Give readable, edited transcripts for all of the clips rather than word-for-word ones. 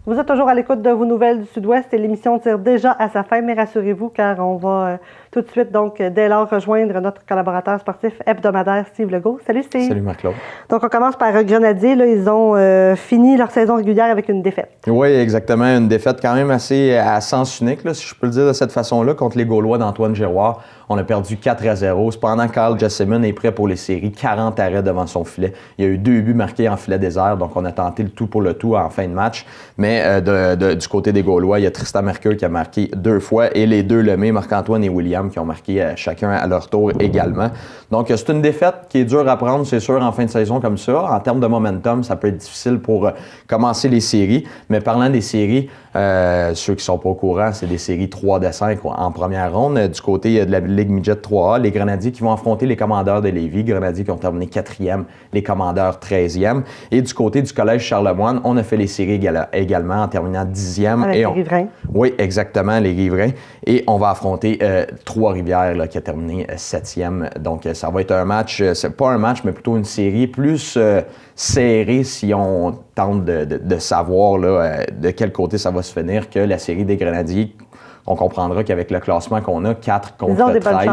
Vous êtes toujours à l'écoute de vos nouvelles du Sud-Ouest et l'émission tire déjà à sa fin, mais rassurez-vous car on va tout de suite, donc, dès lors, rejoindre notre collaborateur sportif hebdomadaire, Steve Legault. Salut Steve. Salut Marc-Claude. Donc, on commence par Grenadier. Là, ils ont fini leur saison régulière avec une défaite. Oui, exactement. Une défaite quand même assez à sens unique, là, si je peux le dire de cette façon-là, contre les Gaulois d'Antoine Giroir. On a perdu 4-0. Cependant, Kyle Jesseman est prêt pour les séries. 40 arrêts devant son filet. Il y a eu 2 buts marqués en filet désert, donc on a tenté le tout pour le tout en fin de match. Mais du côté des Gaulois, il y a Tristan Mercure qui a marqué 2 fois et les deux Lemay, Marc-Antoine et William, qui ont marqué chacun à leur tour également. Donc, c'est une défaite qui est dure à prendre, c'est sûr, en fin de saison comme ça. En termes de momentum, ça peut être difficile pour commencer les séries. Mais parlant des séries, ceux qui ne sont pas au courant, c'est des séries 3-5 en première ronde. Du côté de la Ligue Midget 3A, les Grenadiers qui vont affronter les Commandeurs de Lévis. Grenadiers qui ont terminé 4e, les Commandeurs 13e. Et du côté du Collège Charlemagne, on a fait les séries également en terminant 10e. Avec les Riverains. Oui, exactement, les Riverains. Et on va affronter Trois-Rivières là, qui a terminé 7e. Donc, ça va être un match, c'est pas un match, mais plutôt une série plus serrée si on tente de savoir là, de quel côté ça va se finir que la série des Grenadiers. On comprendra qu'avec le classement qu'on a, 4 contre 13,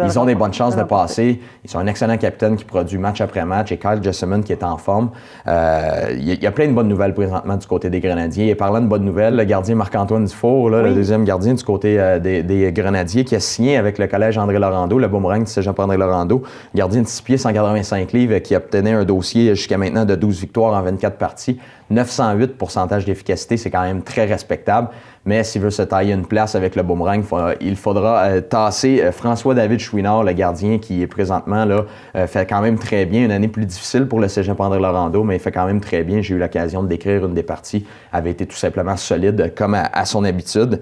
ils ont des bonnes chances de passer. Ils sont un excellent capitaine qui produit match après match et Kyle Jesseman qui est en forme. Il y a plein de bonnes nouvelles présentement du côté des Grenadiers. Et parlant de bonnes nouvelles, le gardien Marc-Antoine Dufour, là, le deuxième gardien du côté des Grenadiers, qui a signé avec le collège André Laurando, le boomerang du cégep André Laurando, gardien de 6 pieds, 185 livres, qui obtenait un dossier jusqu'à maintenant de 12 victoires en 24 parties. 908 % d'efficacité, c'est quand même très respectable. Mais s'il veut se tailler une place avec le boomerang, il faudra tasser François-David Chouinard, le gardien qui est présentement là, fait quand même très bien. Une année plus difficile pour le cégep André Laurando, mais il fait quand même très bien. J'ai eu l'occasion de décrire une des parties. Elle avait été tout simplement solide, comme à son habitude.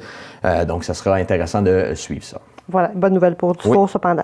Donc, ça sera intéressant de suivre ça. Voilà, bonne nouvelle pour Dufour, cependant.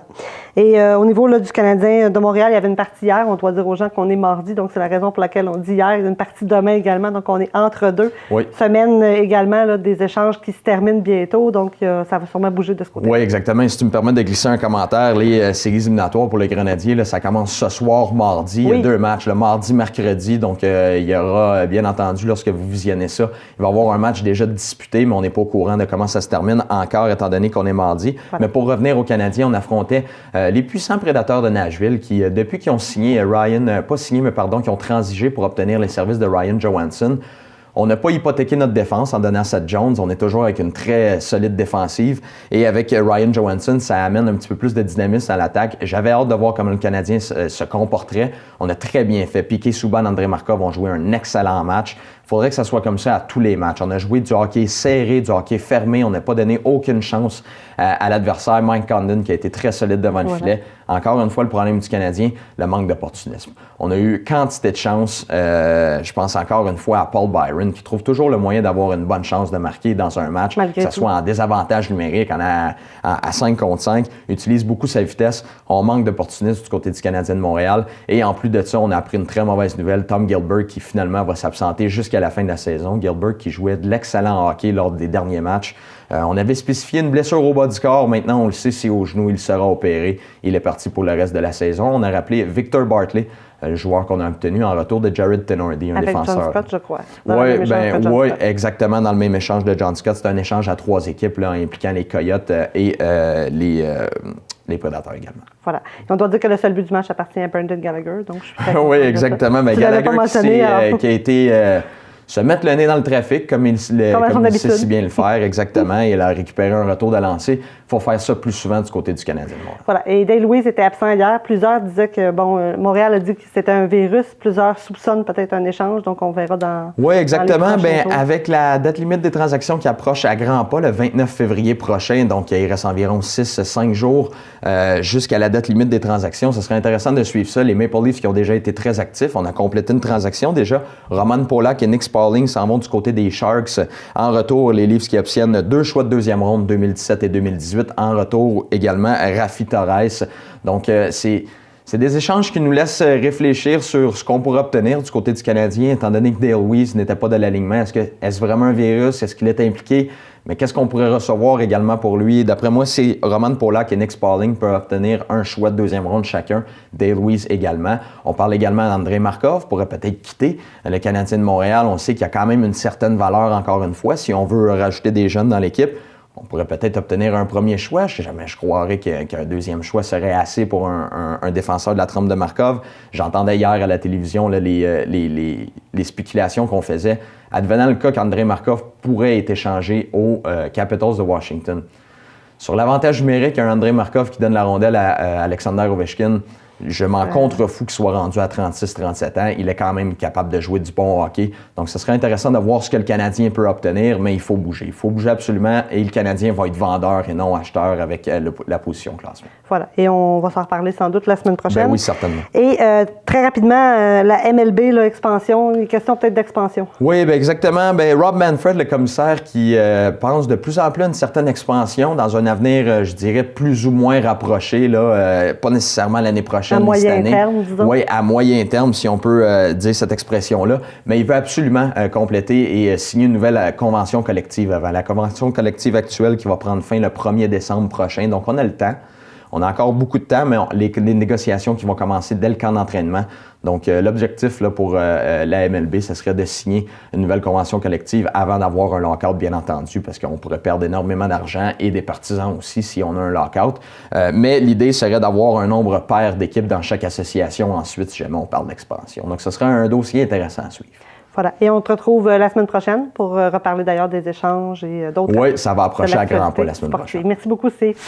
Et au niveau là, du Canadien de Montréal, il y avait une partie hier. On doit dire aux gens qu'on est mardi, donc c'est la raison pour laquelle on dit hier. Il y a une partie demain également, donc on est entre deux. Oui. Semaine également, là, des échanges qui se terminent bientôt, donc ça va sûrement bouger de ce côté. Oui, exactement. Et si tu me permets de glisser un commentaire, les séries éliminatoires pour les Grenadiers, là, ça commence ce soir, mardi. Il y a 2 matchs, le mardi, mercredi. Donc, il y aura, bien entendu, lorsque vous visionnez ça, il va y avoir un match déjà disputé, mais on n'est pas au courant de comment ça se termine encore, étant donné qu'on est mardi. Voilà. Mais pour revenir aux Canadiens, on affrontait les puissants prédateurs de Nashville qui, depuis qu'ils ont signé qui ont transigé pour obtenir les services de Ryan Johansson. On n'a pas hypothéqué notre défense en donnant Seth Jones. On est toujours avec une très solide défensive. Et avec Ryan Johansson, ça amène un petit peu plus de dynamisme à l'attaque. J'avais hâte de voir comment le Canadien se comporterait. On a très bien fait. Piquet Souban, André Markov ont joué un excellent match. Il faudrait que ça soit comme ça à tous les matchs. On a joué du hockey serré, du hockey fermé. On n'a pas donné aucune chance à l'adversaire. Mike Condon qui a été très solide devant le filet. Encore une fois, le problème du Canadien, le manque d'opportunisme. On a eu quantité de chance. Je pense encore une fois à Paul Byron qui trouve toujours le moyen d'avoir une bonne chance de marquer dans un match, que ce soit en désavantage numérique, à 5 contre 5. Utilise beaucoup sa vitesse. On manque d'opportunisme du côté du Canadien de Montréal. Et en plus de ça, on a appris une très mauvaise nouvelle. Tom Gilbert qui finalement va s'absenter jusqu'à la fin de la saison. Gilbert qui jouait de l'excellent hockey lors des derniers matchs. On avait spécifié une blessure au bas du corps. Maintenant, on le sait, c'est au genou, il sera opéré. Il est parti pour le reste de la saison. On a rappelé Victor Bartley, le joueur qu'on a obtenu en retour de Jared Tenordi, un défenseur. Avec John Scott, je crois. Oui, exactement, dans le même échange de John Scott. C'est un échange à 3 équipes là, impliquant les Coyotes et les Prédateurs également. Voilà. Et on doit dire que le seul but du match appartient à Brendan Gallagher. Donc je suis très oui, exactement. Mais Gallagher qui a été... se mettre le nez dans le trafic, comme il sait si bien le faire, exactement. Il a récupéré un retour de lancer. Il faut faire ça plus souvent du côté du Canadien. Voilà. Et Dale Louise était absent hier. Plusieurs disaient que, Montréal a dit que c'était un virus. Plusieurs soupçonnent peut-être un échange. Donc, on verra dans. Oui, exactement. Avec la date limite des transactions qui approche à grands pas, le 29 février prochain, donc il reste environ 6-5 jours jusqu'à la date limite des transactions. Ce serait intéressant de suivre ça. Les Maple Leafs qui ont déjà été très actifs. On a complété une transaction déjà. Roman Polak et Nick Spaulding s'en vont du côté des Sharks. En retour, les Leafs qui obtiennent 2 choix de deuxième ronde 2017 et 2018. En retour également, Raffi Torres. Donc, C'est des échanges qui nous laissent réfléchir sur ce qu'on pourrait obtenir du côté du Canadien, étant donné que Dale Weiss n'était pas de l'alignement. Est-ce vraiment un virus? Est-ce qu'il est impliqué? Mais qu'est-ce qu'on pourrait recevoir également pour lui? D'après moi, c'est Roman Polak et Nick Spaling peuvent obtenir un choix de deuxième ronde chacun. Dale Weiss également. On parle également d'André Markov, pourrait peut-être quitter le Canadien de Montréal. On sait qu'il y a quand même une certaine valeur, encore une fois, si on veut rajouter des jeunes dans l'équipe. On pourrait peut-être obtenir un premier choix. Je croirais qu'un deuxième choix serait assez pour un défenseur de la trempe de Markov. J'entendais hier à la télévision là, les spéculations qu'on faisait. Advenant le cas qu'André Markov pourrait être échangé aux Capitals de Washington. Sur l'avantage numérique, un André Markov qui donne la rondelle à Alexander Ovechkin, je m'en contrefous qu'il soit rendu à 36-37 ans. Il est quand même capable de jouer du bon hockey. Donc, ce serait intéressant de voir ce que le Canadien peut obtenir, mais il faut bouger. Il faut bouger absolument et le Canadien va être vendeur et non acheteur avec la position classement. Voilà. Et on va s'en reparler sans doute la semaine prochaine. Ben oui, certainement. Et très rapidement, la MLB, là, expansion, une question peut-être d'expansion. Oui, ben exactement. Ben, Rob Manfred, le commissaire, qui pense de plus en plus à une certaine expansion dans un avenir, je dirais, plus ou moins rapproché, là, pas nécessairement l'année prochaine. À moyen terme, disons. Oui, à moyen terme, si on peut dire cette expression-là. Mais il veut absolument compléter et signer une nouvelle convention collective avant. La convention collective actuelle qui va prendre fin le 1er décembre prochain. Donc, on a le temps. On a encore beaucoup de temps, mais les négociations qui vont commencer dès le camp d'entraînement. Donc, l'objectif là, pour la MLB, ce serait de signer une nouvelle convention collective avant d'avoir un lockout, bien entendu, parce qu'on pourrait perdre énormément d'argent et des partisans aussi si on a un lockout. Mais l'idée serait d'avoir un nombre pair d'équipes dans chaque association ensuite, si jamais on parle d'expansion. Donc, ce serait un dossier intéressant à suivre. Voilà. Et on te retrouve la semaine prochaine pour reparler d'ailleurs des échanges et d'autres. Oui, ça va approcher à grands pas la semaine prochaine. Merci beaucoup, Steve.